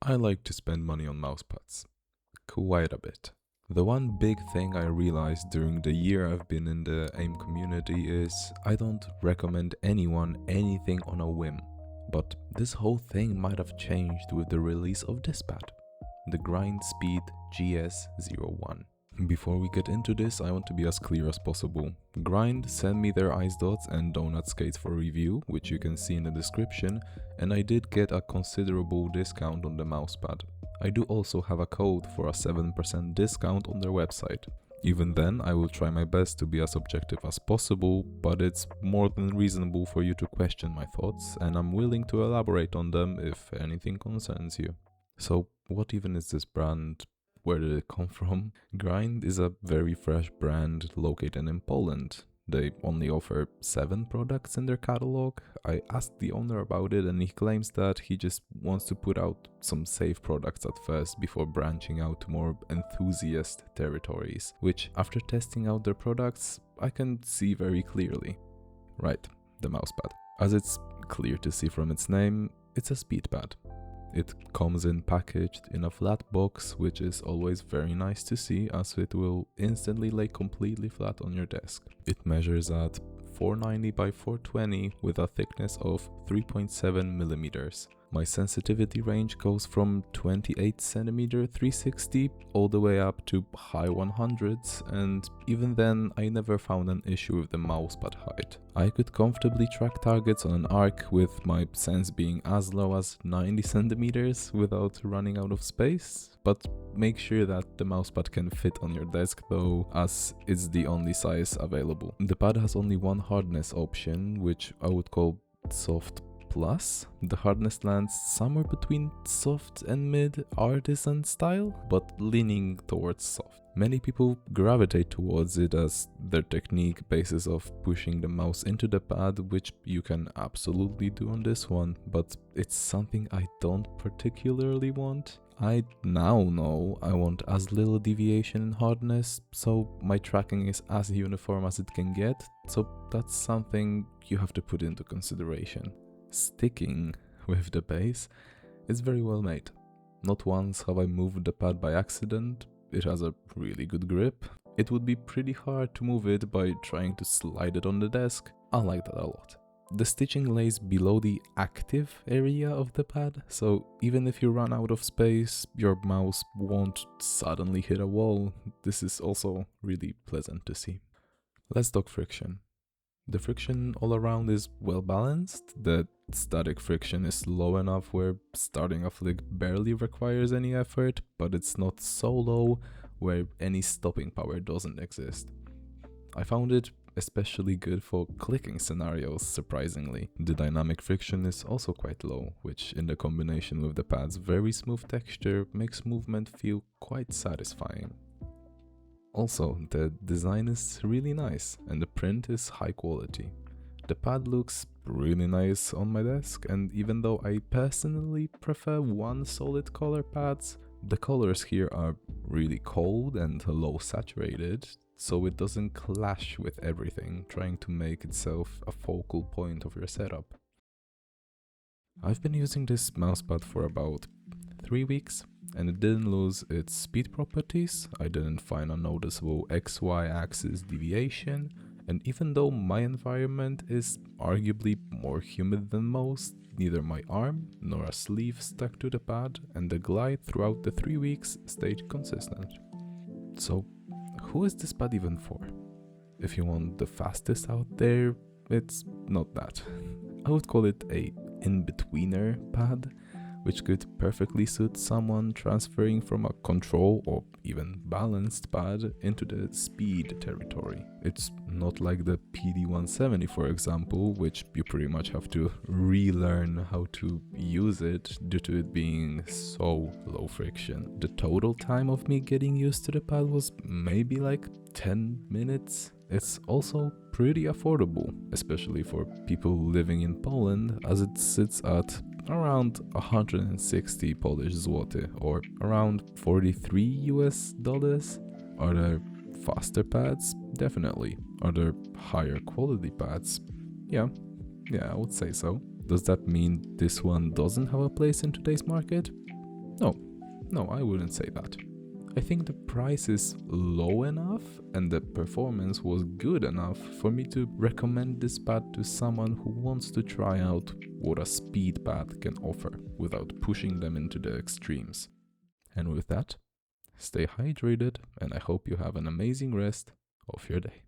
I like to spend money on mousepads. Quite a bit. The one big thing I realized during the year I've been in the AIM community is I don't recommend anyone anything on a whim. But this whole thing might have changed with the release of this pad, the Grind Speed GS-01. Before we get into this, I want to be as clear as possible. Grind sent me their ice dots and donut skates for review, which you can see in the description, and I did get a considerable discount on the mousepad. I do also have a code for a 7% discount on their website. Even then, I will try my best to be as objective as possible, but it's more than reasonable for you to question my thoughts, and I'm willing to elaborate on them if anything concerns you. So, what even is this brand? Where did it come from? Grind is a very fresh brand located in Poland. They only offer 7 products in their catalog. I asked the owner about it and he claims that he just wants to put out some safe products at first before branching out to more enthusiast territories, which after testing out their products, I can see very clearly. Right, the mousepad. As it's clear to see from its name, it's a speed pad. It comes in packaged in a flat box, which is always very nice to see as it will instantly lay completely flat on your desk. It measures at 490 by 420 with a thickness of 3.7 millimeters. My sensitivity range goes from 28cm 360 all the way up to high 100s, and even then I never found an issue with the mousepad height. I could comfortably track targets on an arc with my sense being as low as 90cm without running out of space, but make sure that the mousepad can fit on your desk though, as it's the only size available. The pad has only one hardness option, which I would call soft plus. The hardness lands somewhere between soft and mid artisan style, but leaning towards soft. Many people gravitate towards it as their technique basis of pushing the mouse into the pad, which you can absolutely do on this one, but it's something I don't particularly want. I now know I want as little deviation in hardness, so my tracking is as uniform as it can get, so that's something you have to put into consideration. Sticking with the base is very well made. Not once have I moved the pad by accident. It has a really good grip. It would be pretty hard to move it by trying to slide it on the desk. I like that a lot. The stitching lays below the active area of the pad, so even if you run out of space, your mouse won't suddenly hit a wall. This is also really pleasant to see. Let's talk friction. The friction all around is well balanced. The static friction is low enough where starting a flick barely requires any effort, but it's not so low where any stopping power doesn't exist. I found it especially good for clicking scenarios, surprisingly. The dynamic friction is also quite low, which in the combination with the pad's very smooth texture makes movement feel quite satisfying. Also, the design is really nice and the print is high quality. The pad looks really nice on my desk, and even though I personally prefer one solid color pads, the colors here are really cold and low saturated, so it doesn't clash with everything, trying to make itself a focal point of your setup. I've been using this mousepad for about 3 weeks, and it didn't lose its speed properties. I didn't find a noticeable XY axis deviation, and even though my environment is arguably more humid than most, neither my arm nor a sleeve stuck to the pad, and the glide throughout the 3 weeks stayed consistent. So, who is this pad even for? If you want the fastest out there, it's not that. I would call it a in-betweener pad, which could perfectly suit someone transferring from a control or even balanced pad into the speed territory. It's not like the PD170, for example, which you pretty much have to relearn how to use it due to it being so low friction. The total time of me getting used to the pad was maybe like 10 minutes. It's also pretty affordable, especially for people living in Poland, as it sits at around 160 Polish zloty or around 43 US dollars. Are there faster pads? Definitely. Are there higher quality pads? Yeah, I would say so. Does that mean this one doesn't have a place in today's market? No, I wouldn't say that. I think the price is low enough and the performance was good enough for me to recommend this pad to someone who wants to try out what a speed pad can offer without pushing them into the extremes. And with that, stay hydrated and I hope you have an amazing rest of your day.